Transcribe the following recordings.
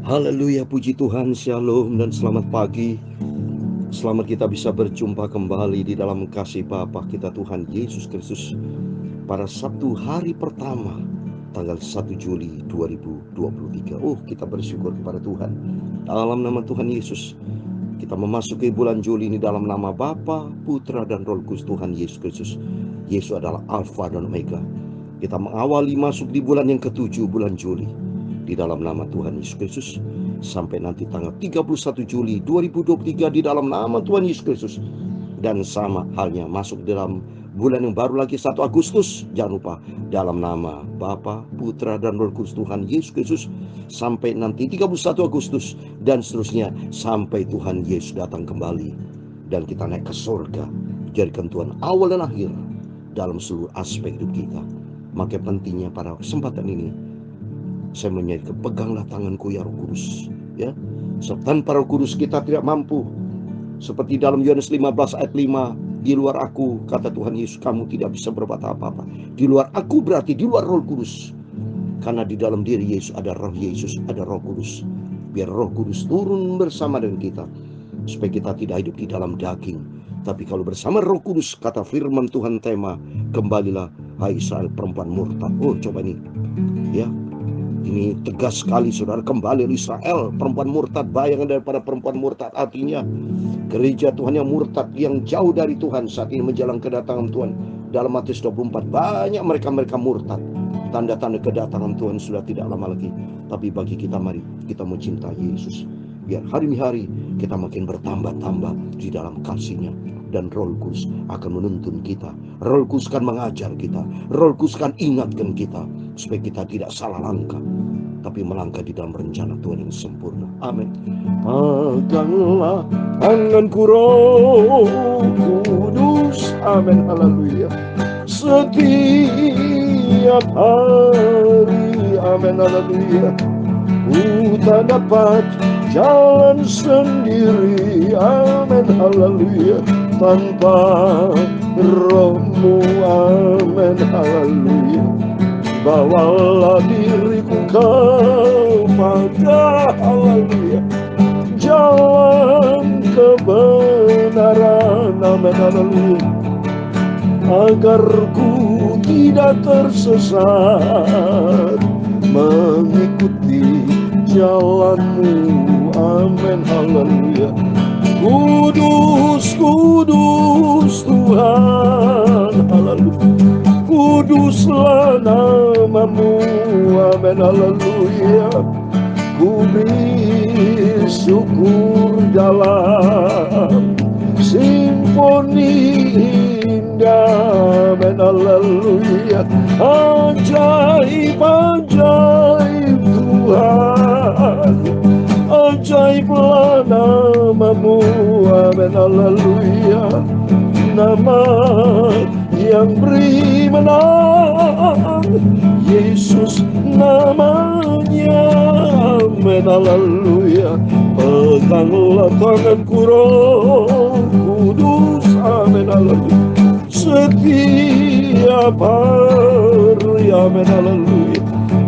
Haleluya, puji Tuhan, shalom dan selamat pagi. Selamat kita bisa berjumpa kembali di dalam kasih Bapa kita Tuhan Yesus Kristus pada Sabtu hari pertama tanggal 1 Juli 2023. Kita bersyukur kepada Tuhan. Dalam nama Tuhan Yesus, kita memasuki bulan Juli ini dalam nama Bapa, Putra dan Roh Kudus Tuhan Yesus Kristus. Yesus adalah Alfa dan Omega. Kita mengawali masuk di bulan yang ketujuh, bulan Juli, di dalam nama Tuhan Yesus Kristus, sampai nanti tanggal 31 Juli 2023 di dalam nama Tuhan Yesus Kristus. Dan sama halnya masuk dalam bulan yang baru lagi 1 Agustus. Jangan lupa dalam nama Bapa, Putra dan Roh Kudus Tuhan Yesus Kristus, sampai nanti 31 Agustus dan seterusnya sampai Tuhan Yesus datang kembali dan kita naik ke surga. Jadikan Tuhan awal dan akhir dalam seluruh aspek hidup kita. Maka pentingnya pada kesempatan ini saya menyatakan, peganglah tanganku ya Roh Kudus, ya. Sebab tanpa Roh Kudus kita tidak mampu. Seperti dalam Yohanes 15 ayat 5, di luar aku, kata Tuhan Yesus, kamu tidak bisa berbuat apa-apa. Di luar aku berarti di luar Roh Kudus. Karena di dalam diri Yesus ada Roh Yesus, ada Roh Kudus. Biar Roh Kudus turun bersama dengan kita, supaya kita tidak hidup di dalam daging, tapi kalau bersama Roh Kudus, kata firman Tuhan tema, kembalilah hai Israel perempuan murtad. Coba ini, ya. Ini tegas sekali, saudara. Kembali Israel perempuan murtad. Bayangan daripada perempuan murtad artinya gereja Tuhan yang murtad, yang jauh dari Tuhan saat ini menjelang kedatangan Tuhan. Dalam Matius 24 banyak mereka murtad. Tanda-tanda kedatangan Tuhan sudah tidak lama lagi. Tapi bagi kita, mari kita mencintai Yesus. Biar hari-hari kita makin bertambah-tambah di dalam kasih-Nya. Dan Roh Kudus akan menuntun kita. Roh Kudus akan mengajar kita. Roh Kudus akan ingatkan kita, supaya kita tidak salah langkah, tapi melangkah di dalam rencana Tuhan yang sempurna. Amin. Peganglah tanganku Roh Kudus. Amin. Haleluya. Setiap hari. Amin. Haleluya. Ku tak dapat jalan sendiri. Amin. Haleluya. Tanpa Roh-Mu. Amin. Haleluya. Bawalah diriku kepada, haleluya, jalan kebenaran. Amin. Haleluya. Agar ku tidak tersesat mengikuti jalan-Mu. Amin. Haleluya. Kudus, kudus Tuhan. Haleluya. Kuduslah nama-Mu. Amin. Haleluya. Ku beri syukur dalam simfoni indah. Amin. Haleluya. Ajaib, ajaib Tuhan. Ajaiblah nama-Mu. Amin. Haleluya. Nama yang beri menang, Yesus namanya. Amin. Haleluya. Peganglah tanganku Roh Kudus. Amin. Haleluya. Setiap hari. Amin. Haleluya.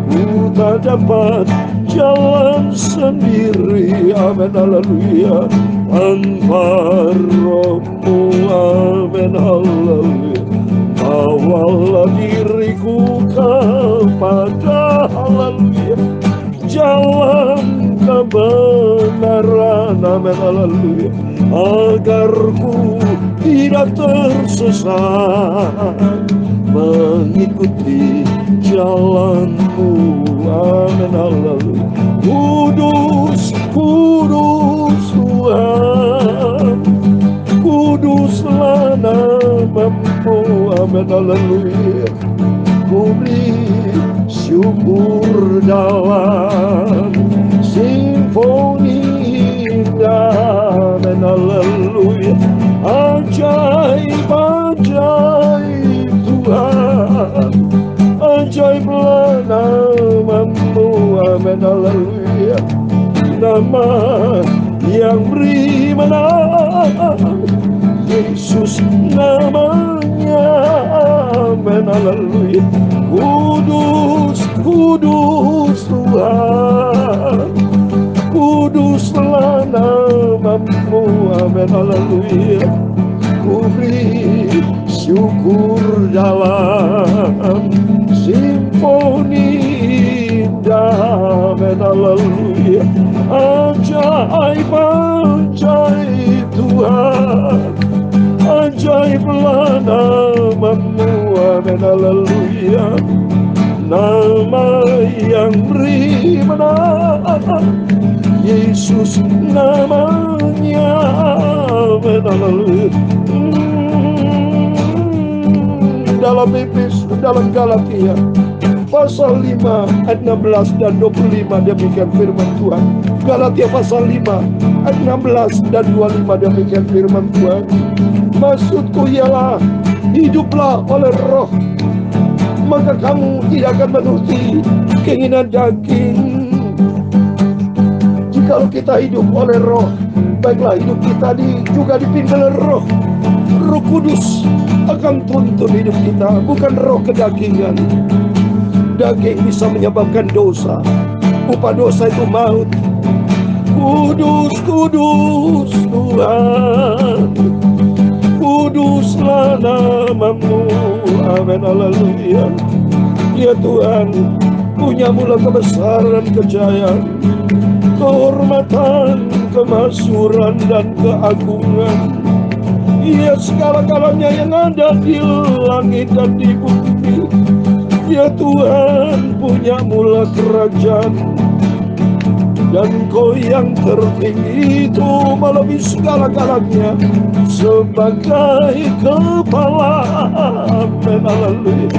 Ku tak dapat jalan sendiri. Amin. Haleluya. Tanpa Roh-Mu. Amin. Haleluya. Bawalah diriku kepada, haleluya, jalan kebenaran. Amin. Haleluya. Agar ku tidak tersesat mengikuti jalan-Mu. Amin. Haleluya. Kudus, kudus Tuhan. Kuduslah nama-Mu. Amin. Haleluya. Ku beri syukur dalam simfoni indah. Amin. Haleluya. Ajaib, ajaib Tuhan. Ajaiblah nama-Mu. Amin. Haleluya. Nama yang beri menang, Yesus namanya. Amin. Haleluya. Kudus, kudus Tuhan. namamu. Amin, haleluya. Ku beri syukur dalam simfoni indah. Amin, haleluya. Ajaib, ajaib Tuhan, ajaiblah namamu. Amin, haleluya. Nama yang beri menang, Yesus namanya. Amin, haleluya. Dalam Efesus, dalam Galatia pasal 5 ayat 16 dan 25 demikian firman Tuhan. Galatia pasal 5 ayat 16 dan 25 demikian firman Tuhan. Maksudku ialah, hiduplah oleh roh, maka kamu tidak akan menuruti keinginan daging. Jikalau kita hidup oleh roh, baiklah hidup kita juga dipimpin oleh roh. Roh Kudus akan tuntun hidup kita, bukan roh kedagingan. Daging bisa menyebabkan dosa. Upah dosa itu maut. Kudus, kudus Tuhan, kuduslah namamu. Amin, haleluya. Ya Tuhan, punya mula kebesaran, kejayaan, kehormatan, kemasyuran, dan keagungan. Ya segala-galanya yang ada di langit dan di bumi. Ya Tuhan, punya mula kerajaan, dan Kau yang tertinggi itu melebihi segala-galanya sebagai kepala. Amin, haleluya.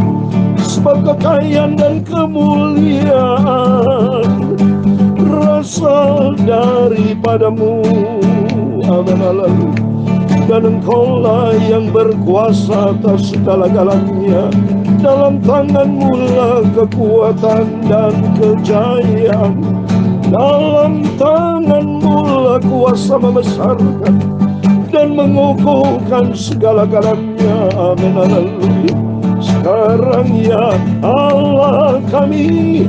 Sebab kekayaan dan kemuliaan berasal daripadamu. Amin, haleluya. Dan Engkaulah yang berkuasa atas segala-galanya. Dalam tanganmu lah kekuatan dan kejayaan. Dalam tanganmu lah kuasa membesarkan dan mengukuhkan segala-galanya. Amin, haleluya. Sekarang ya Allah kami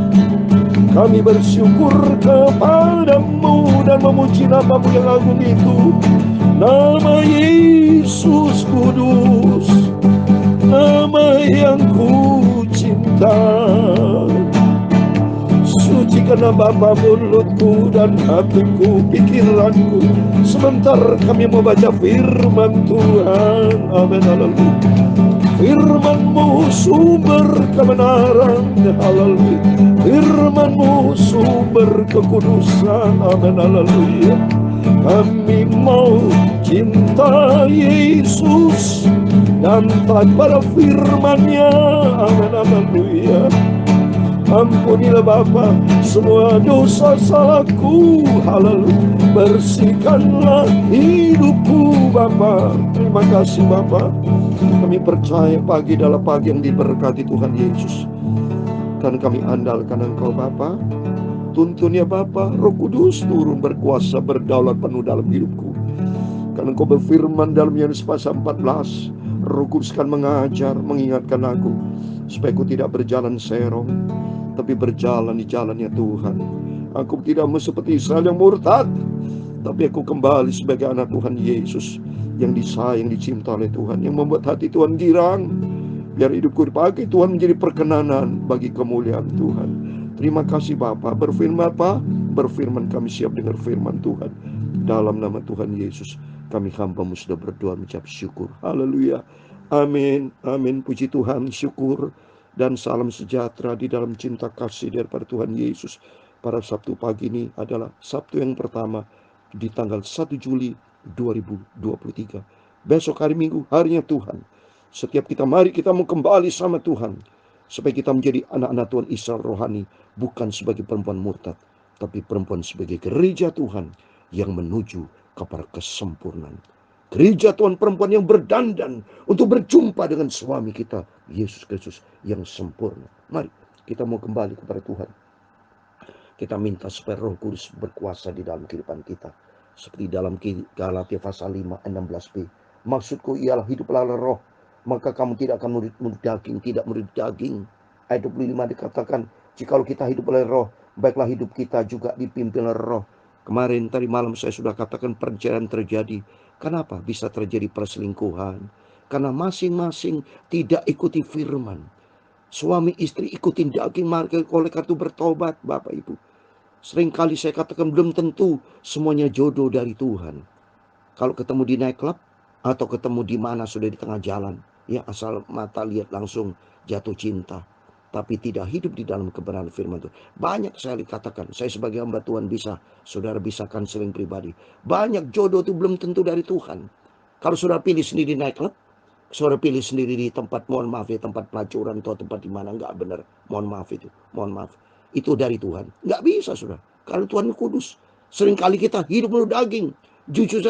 bersyukur kepadamu dan memuji namamu yang agung itu. Nama Yesus kudus, nama yang ku cinta. Sucikanlah Bapa mulutku dan hatiku, pikiranku, sebentar kami membaca firman Tuhan. Amin, haleluya. Firman-Mu sumber kebenaran, haleluya. Firman-Mu sumber kekudusan. Amin, haleluya. Kami mau cinta Yesus dan taat pada firman-Nya. Amin, haleluya. Ampunilah Bapa semua dosa salahku, haleluya. Bersihkanlah hidupku Bapa. Terima kasih Bapa. Kami percaya pagi adalah pagi yang diberkati Tuhan Yesus. Dan kami andalkan Engkau Bapa. Tuntun ya Bapa, Roh Kudus turun berkuasa berdaulat penuh dalam hidupku. Karena Engkau berfirman dalam Yohanes pasal 14, Roh Kudus akan mengajar, mengingatkan aku supaya aku tidak berjalan serong, tapi berjalan di jalannya Tuhan. Aku tidak mau seperti Israel yang murtad, tapi aku kembali sebagai anak Tuhan Yesus yang disayang, dicinta oleh Tuhan, yang membuat hati Tuhan girang. Biar hidupku dipakai Tuhan menjadi perkenanan bagi kemuliaan Tuhan. Terima kasih Bapa. Berfirman apa? Berfirman, kami siap dengar firman Tuhan. Dalam nama Tuhan Yesus kami hamba-Mu sudah berdoa mengucap syukur. Haleluya. Amin. Amin. Puji Tuhan, syukur dan salam sejahtera di dalam cinta kasih daripada Tuhan Yesus. Pada Sabtu pagi ini adalah Sabtu yang pertama di tanggal 1 Juli 2023. Besok hari Minggu, harinya Tuhan. Setiap kita mari kita mau kembali sama Tuhan, supaya kita menjadi anak-anak Tuhan Israel rohani, bukan sebagai perempuan murtad, tapi perempuan sebagai gereja Tuhan yang menuju kepada kesempurnaan. Gereja Tuhan perempuan yang berdandan untuk berjumpa dengan suami kita, Yesus Kristus yang sempurna. Mari kita mau kembali kepada Tuhan. Kita minta supaya Roh Kudus berkuasa di dalam kehidupan kita. Seperti dalam Galatia pasal 5 ayat 16b. Maksudku ialah hiduplah oleh roh, maka kamu tidak akan menurut daging, tidak menurut daging. Ayat 25 dikatakan, jikalau kita hidup oleh roh, baiklah hidup kita juga dipimpin oleh roh. Kemarin tadi malam saya sudah katakan perceraian terjadi. Kenapa bisa terjadi perselingkuhan? Karena masing-masing tidak ikuti firman. Suami istri ikutin daging, maka oleh karena itu bertobat, Bapak Ibu. Seringkali saya katakan belum tentu semuanya jodoh dari Tuhan. Kalau ketemu di nightclub atau ketemu di mana sudah di tengah jalan, ya asal mata lihat langsung jatuh cinta, tapi tidak hidup di dalam kebenaran firman Tuhan. Banyak saya dikatakan, saya sebagai hamba Tuhan bisa, saudara bisa konseling pribadi. Banyak jodoh itu belum tentu dari Tuhan. Kalau saudara pilih sendiri nightclub, saudara pilih sendiri di tempat, mohon maaf ya, tempat pelacuran atau tempat di mana nggak benar, mohon maaf itu, mohon maaf. Itu dari Tuhan. Nggak bisa saudara. Kalau Tuhan kudus. Seringkali kita hidup menurut daging. Jujur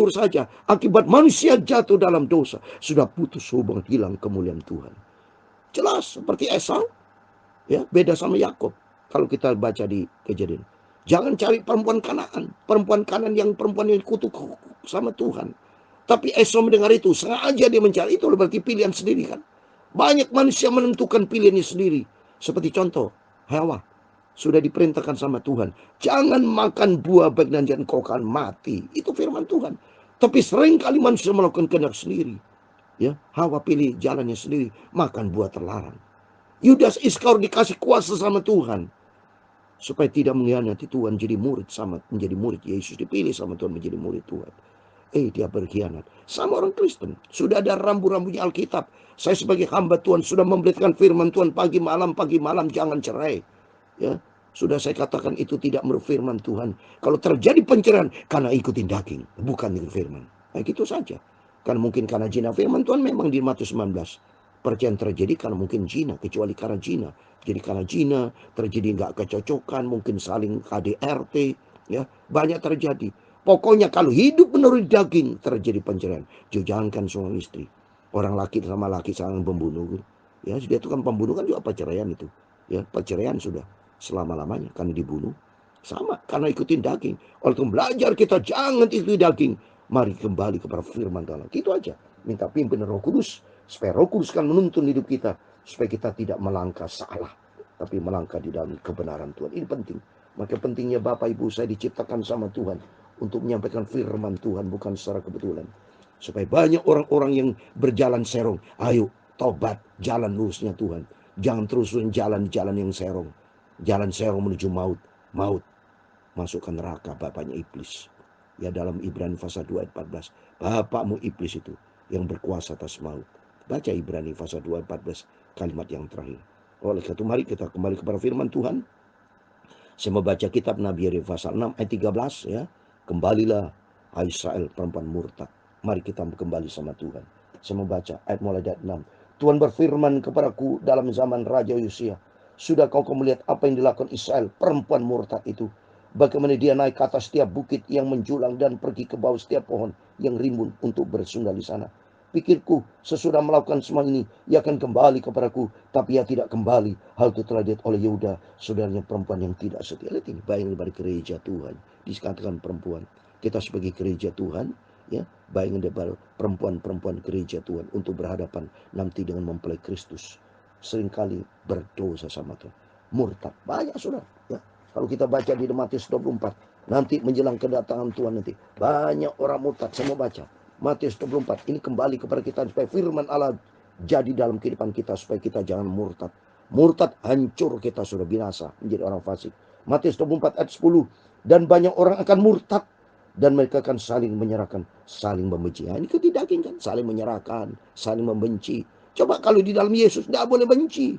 saja, akibat manusia jatuh dalam dosa, sudah putus hubungan, hilang kemuliaan Tuhan. Jelas seperti Esau, ya beda sama Yakub. Kalau kita baca di Kejadian, jangan cari perempuan Kanaan yang perempuan yang kutuk sama Tuhan. Tapi Esau mendengar itu, sengaja dia mencari itu, berarti pilihan sendiri kan. Banyak manusia menentukan pilihannya sendiri. Seperti contoh, Hawa sudah diperintahkan sama Tuhan, jangan makan buah baik dan jangan kau akan mati. Itu firman Tuhan. Tapi seringkali manusia melakukan kehendak sendiri. Ya, Hawa pilih jalannya sendiri, makan buah terlarang. Yudas Iskariot dikasih kuasa sama Tuhan supaya tidak mengkhianati Tuhan, menjadi murid Yesus, dipilih sama Tuhan menjadi murid Tuhan. Dia berkhianat. Sama orang Kristen. Sudah ada rambu-rambunya Alkitab. Saya sebagai hamba Tuhan sudah memberitakan firman Tuhan pagi malam jangan cerai. Ya, sudah saya katakan itu tidak menurut firman Tuhan. Kalau terjadi penceraian karena ikutin daging, bukan ikut firman. Nah, gitu saja. Karena mungkin karena zina, firman Tuhan memang di Matius 19. Perceraian terjadi karena mungkin zina, kecuali karena zina. Jadi karena zina terjadi nggak kecocokan, mungkin saling KDRT, ya banyak terjadi. Pokoknya kalau hidup menurut daging terjadi penceraian. Jangankan suami istri, orang laki sama laki saling membunuh. Ya, dia itu kan pembunuh kan juga perceraian itu. Ya, perceraian sudah selama-lamanya karena dibunuh. Sama karena ikutin daging. Oleh itu belajar kita jangan ikuti daging. Mari kembali kepada firman Tuhan. Itu aja. Minta pimpin Roh Kudus supaya Roh Kudus kan menuntun hidup kita supaya kita tidak melangkah salah, tapi melangkah di dalam kebenaran Tuhan. Ini penting. Maka pentingnya Bapak Ibu saya diciptakan sama Tuhan untuk menyampaikan firman Tuhan, bukan secara kebetulan. Supaya banyak orang-orang yang berjalan serong. Ayo tobat, jalan lurusnya Tuhan. Jangan terus jalan yang serong. Jalan serong menuju maut. Maut masuk ke neraka bapaknya iblis. Ya, dalam Ibrani pasal 2 ayat 14. Bapakmu iblis itu yang berkuasa atas maut. Baca Ibrani pasal 2 ayat 14, kalimat yang terakhir. Oleh karena itu mari kita kembali kepada firman Tuhan. Saya membaca kitab Nabi Yeremia pasal 6 ayat 13 ya. Kembalilah hai Israel perempuan murtad. Mari kita kembali sama Tuhan. Saya membaca ayat mulai dari 6. Tuhan berfirman kepadaku dalam zaman Raja Yosia, sudah kau melihat apa yang dilakukan Israel, perempuan murtad itu? Bagaimana dia naik ke atas setiap bukit yang menjulang dan pergi ke bawah setiap pohon yang rimbun untuk bersungguh di sana. Pikirku, sesudah melakukan semua ini, ia akan kembali kepadaku, tapi ia tidak kembali. Hal itu telah dilihat oleh Yehuda, saudaranya perempuan yang tidak setia. Lihat ini, bayangin dari gereja Tuhan. Dikatakan perempuan. Kita sebagai gereja Tuhan, ya, bayangin dari perempuan-perempuan gereja Tuhan untuk berhadapan nanti dengan mempelai Kristus. Seringkali berdosa sama Tuhan. Murtad. Banyak sudah, ya. Kalau kita baca di Matius 24, nanti menjelang kedatangan Tuhan nanti, banyak orang murtad. Saya mau baca Matius 24. Ini kembali kepada kita supaya firman Allah jadi dalam kehidupan kita, supaya kita jangan murtad. Murtad hancur, kita sudah binasa menjadi orang fasik. Matius 24 ayat 10. Dan banyak orang akan murtad dan mereka akan saling menyerahkan, saling membenci. Ini tidak kan, saling menyerahkan, saling membenci. Coba kalau di dalam Yesus tidak boleh benci.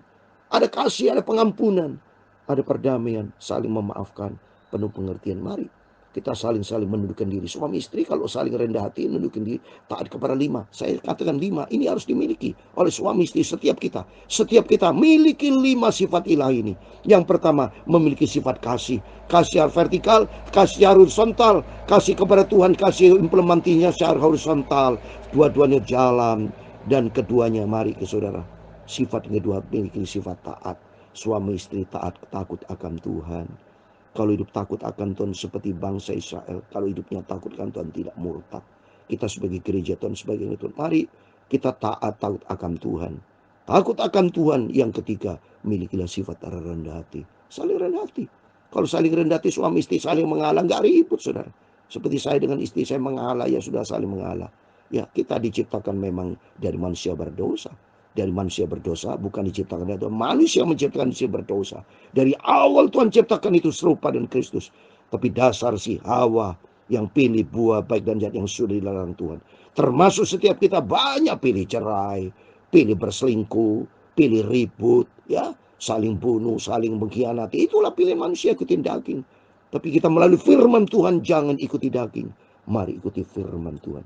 Ada kasih, ada pengampunan, ada perdamaian, saling memaafkan, penuh pengertian. Mari kita saling menundukkan diri. Suami istri kalau saling rendah hati, menundukkan diri, taat kepada 5. Saya katakan 5, ini harus dimiliki oleh suami istri setiap kita. Setiap kita miliki 5 sifat ilahi ini. Yang pertama, memiliki sifat kasih. Kasih vertikal, kasih horizontal. Kasih kepada Tuhan, kasih implementasinya secara horizontal. Dua-duanya jalan. Dan keduanya, mari ke saudara, sifat yang kedua, memiliki sifat taat. Suami istri taat, takut akan Tuhan. Kalau hidup takut akan Tuhan seperti bangsa Israel, kalau hidupnya takut akan Tuhan, tidak murtad. Kita sebagai gereja Tuhan, sebagai Tuhan, mari kita taat, takut akan Tuhan. Takut akan Tuhan. Yang ketiga, milikilah sifat rendah hati. Saling rendah hati. Kalau saling rendah hati suami istri saling mengalah, nggak ribut saudara. Seperti saya dengan istri saya mengalah, ya sudah saling mengalah. Ya, kita diciptakan memang dari manusia berdosa. Dari manusia berdosa, bukan diciptakan dari Tuhan. Manusia menciptakan manusia berdosa. Dari awal Tuhan ciptakan itu serupa dengan Kristus. Tapi dasar si Hawa yang pilih buah baik dan jahat yang sudah dilarang Tuhan. Termasuk setiap kita banyak pilih cerai, pilih berselingkuh, pilih ribut, ya, saling bunuh, saling mengkhianati. Itulah pilihan manusia, ikutin daging. Tapi kita melalui firman Tuhan, jangan ikuti daging. Mari ikuti firman Tuhan.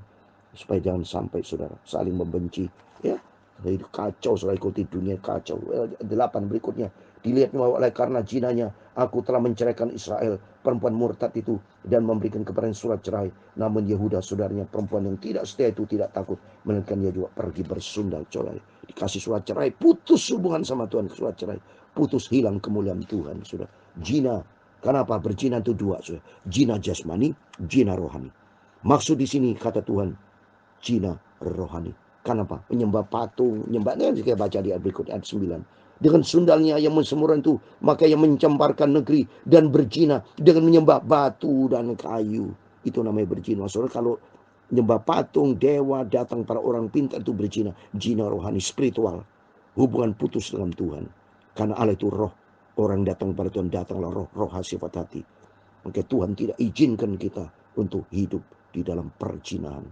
Supaya jangan sampai saudara saling membenci, ya. Itu kacau, saudara ikuti dunia kacau. 8 berikutnya. Dilihat oleh karena jinanya, aku telah menceraikan Israel, perempuan murtad itu, dan memberikan kepadanya surat cerai. Namun Yehuda, saudaranya, perempuan yang tidak setia itu tidak takut, melainkan dia juga pergi bersundal cerai. Dikasih surat cerai, putus hubungan sama Tuhan, surat cerai, putus, hilang kemuliaan Tuhan, sudah. Jina, kenapa berzina itu dua, sudah. Jina jasmani, jina rohani. Maksud di sini kata Tuhan, jina rohani. Kenapa? Menyembah patung, menyembahnya jika baca di ayat berikut, ayat 9. Dengan sundalnya yang mensemuran itu, maka yang mencemparkan negeri dan berzina dengan menyembah batu dan kayu. Itu namanya berzina. Saudara, kalau menyembah patung, dewa, datang para orang pintar, itu berzina. Zina rohani, spiritual. Hubungan putus dengan Tuhan. Karena Allah itu roh. Orang datang pada Tuhan, datanglah roh, roh sifat hati. Maka Tuhan tidak izinkan kita untuk hidup di dalam perzinahan.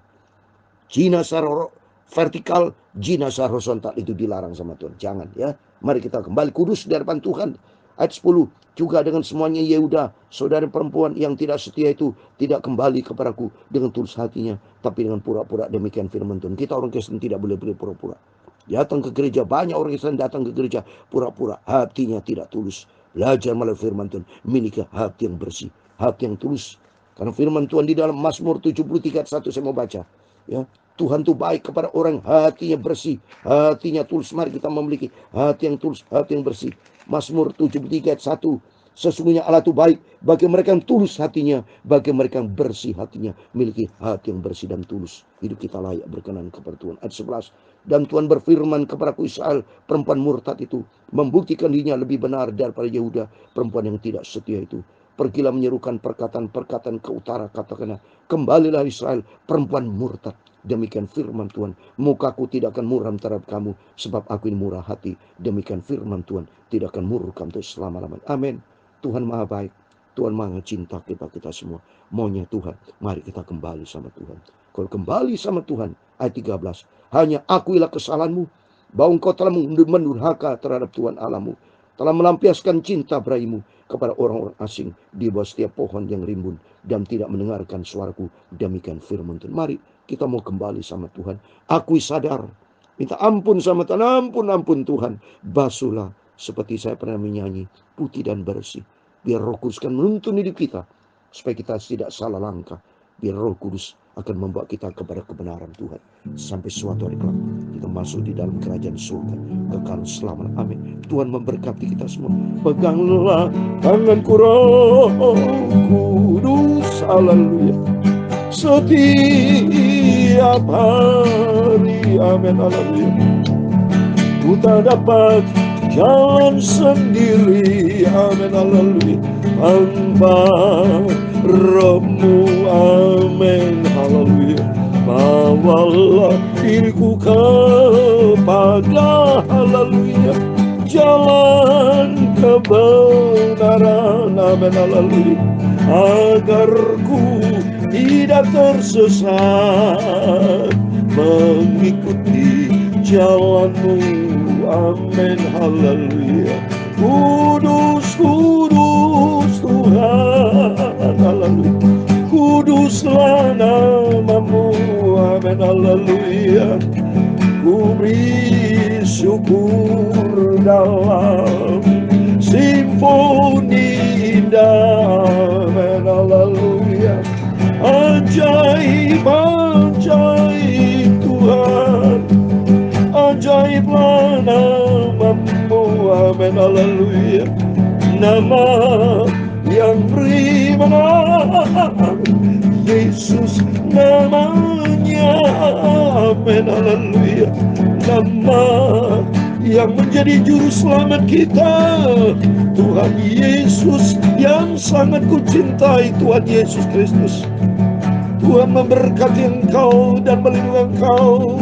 Zina secara vertikal, zina secara horizontal itu dilarang sama Tuhan. Jangan, ya. Mari kita kembali kudus di hadapan Tuhan. Ayat 10. Juga dengan semuanya Yehuda, saudara perempuan yang tidak setia itu tidak kembali kepadaku dengan tulus hatinya, tapi dengan pura-pura. Demikian firman Tuhan. Kita orang Kristen tidak boleh pura-pura. Datang ke gereja, banyak orang Kristen datang ke gereja pura-pura, hatinya tidak tulus. Belajar melalui firman Tuhan, miliki hati yang bersih, hati yang tulus. Karena firman Tuhan di dalam Mazmur 73 ayat 1 saya mau baca, ya. Tuhan itu baik kepada orang hatinya bersih, hatinya tulus. Mari kita memiliki hati yang tulus, hati yang bersih. Mazmur 73 ayat 1. Sesungguhnya Allah itu baik bagi mereka yang tulus hatinya, bagi mereka yang bersih hatinya, miliki hati yang bersih dan tulus. Hidup kita layak berkenan kepada Tuhan. Ayat 11. Dan Tuhan berfirman kepadaku, Israel, perempuan murtad itu, membuktikan dirinya lebih benar daripada Yehuda, perempuan yang tidak setia itu. Pergilah menyerukan perkataan-perkataan ke utara, katakanlah, kembalilah Israel, perempuan murtad. Demikian firman Tuhan, mukaku tidak akan muram terhadap kamu, sebab aku ini murah hati. Demikian firman Tuhan, tidak akan murka untuk selama-lamanya. Amin. Tuhan maha baik, Tuhan maha cinta kita semua. Maunya Tuhan, mari kita kembali sama Tuhan. Kalau kembali sama Tuhan, ayat 13, hanya akuilah kesalahanmu, bahwa engkau telah mendurhaka terhadap Tuhan Allahmu, telah melampiaskan cinta berahimu kepada orang-orang asing di bawah setiap pohon yang rimbun, dan tidak mendengarkan suaraku. Demikian firman Tuhan. Mari kita mau kembali sama Tuhan. Akui, sadar, minta ampun sama Tuhan. Ampun Tuhan, basuhlah seperti saya pernah menyanyi, putih dan bersih. Biar Roh Kudus kan menuntun hidup kita, supaya kita tidak salah langkah. Biar Roh Kudus akan membawa kita kepada kebenaran Tuhan, sampai suatu hari kelak kita masuk di dalam kerajaan surga kekal selamat. Amin. Tuhan memberkati kita semua. Peganglah tanganku Roh Kudus, haleluya, setiap hari, amin, haleluya. Ku tak dapat jalan sendiri, amin, haleluya, tanpa Rohmu, amin, haleluya. Bawalah diriku kepada, haleluya, jalan kebenaran, amin, haleluya, agar ku tidak tersesat mengikuti jalan-Mu, amin, haleluya. Kudus, kudus Tuhan, haleluya, kuduslah nama-Mu, amin, haleluya. Ku beri syukur dalam simfoni indah, amin, haleluya. Ajaib, ajaib Tuhan, ajaiblah nama-Mu, amin, haleluya. Nama yang beriman, Yesus namanya, amin, haleluya. Nama yang menjadi juru selamat kita, Tuhan Yesus yang sangat kucintai Tuhan Yesus Kristus. Tuhan memberkati engkau dan melindungi engkau.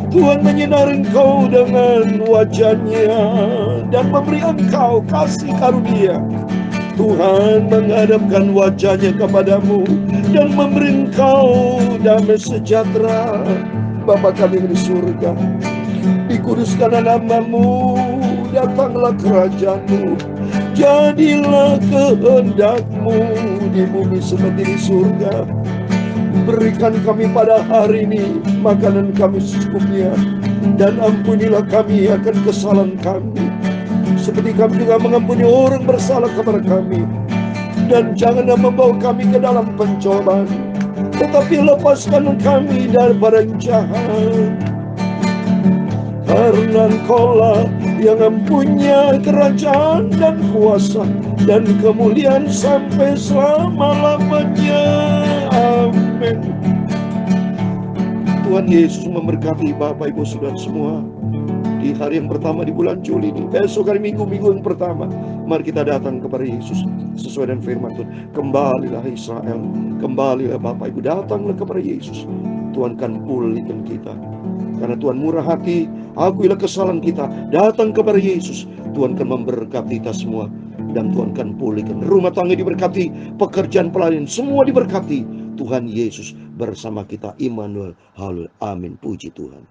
Tuhan menyinari engkau dengan wajah-Nya dan memberi engkau kasih karunia. Tuhan menghadapkan wajah-Nya kepadamu dan memberi engkau damai sejahtera. Bapa kami di surga, dikuduskanlah nama-Mu, datanglah kerajaan-Mu, jadilah kehendak-Mu di bumi seperti di surga. Berikan kami pada hari ini makanan kami secukupnya, dan ampunilah kami akan kesalahan kami, seperti kami juga mengampuni orang bersalah kepada kami. Dan janganlah membawa kami ke dalam pencobaan, tetapi lepaskan kami daripada yang jahat. Karena Engkau-lah yang mempunyai kerajaan dan kuasa dan kemuliaan sampai selama-lamanya. Amin. Tuhan Yesus memberkati Bapak Ibu Saudara semua di hari yang pertama di bulan Juli ini. Besok hari minggu yang pertama, mari kita datang kepada Yesus sesuai dengan firman Tuhan. Kembalilah Israel, kembalilah Bapak Ibu, datanglah kepada Yesus. Tuhan akan pulihkan kita, karena Tuhan murah hati. Akuilah kesalahan kita, datang kepada Yesus. Tuhan akan memberkati kita semua, dan Tuhan akan pulihkan. Rumah tangga diberkati, pekerjaan pelayanan semua diberkati. Tuhan Yesus bersama kita. Immanuel. Haleluya. Amin. Puji Tuhan.